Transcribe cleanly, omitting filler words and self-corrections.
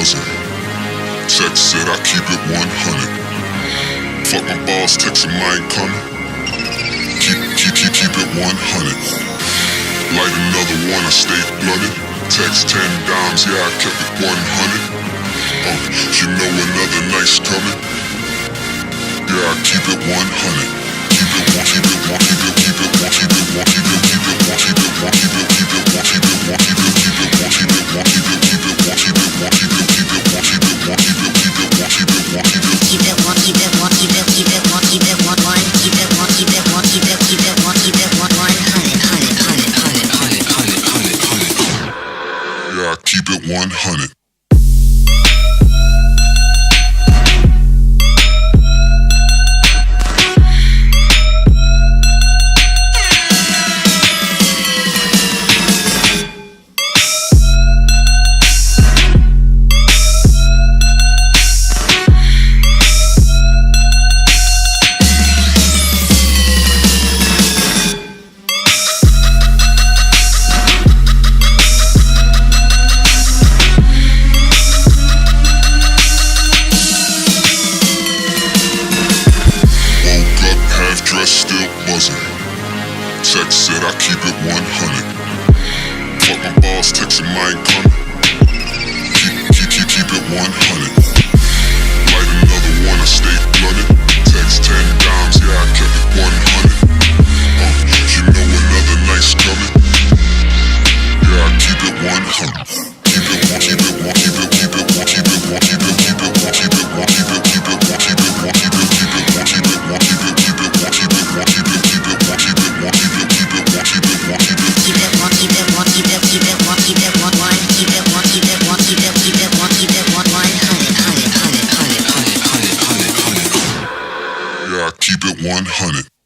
buzzing. Text said I keep it 100. Fuck my boss, text him I ain't coming. Keep it 100. Light another one, I stay flooded. Text 10 dimes, yeah I kept it 100. You know another night's coming. Yeah I keep it 100. Keep it one, keep it one, keep it, keep it one, keep it one, keep it, keep it one, keep it one, keep it, keep it one, keep it one, keep it, keep it one, keep it one, keep it, keep it one, keep it one, keep it, keep it one, keep it one, keep it, keep it one, keep it one, keep it, keep it one, keep it one, keep it, keep it one, keep it one, keep it one, keep it one, keep it, keep it one, keep it one, 100. Yeah, I keep it 100. Still buzzing. Text said I keep it 100. Fuck my boss, text him I ain't coming. Keep it 100. Light another one, I stay flooded. Text 10 dimes, yeah I kept it 100. You know another night's coming. Yeah I keep it 100. Keep it one, keep it one, keep it, keep it one, keep it one, keep it, keep it one, keep it one, keep it, keep it one, keep it one, keep it, keep it one, keep it one, keep it, keep it one, keep it one, keep it, keep it one, keep it one, keep it, keep it one, keep it one, keep it, keep it one, keep it one, keep it, keep it one, keep it one, keep it one, keep it one, keep it, keep it one, keep it one, 100. Yeah, I keep it 100.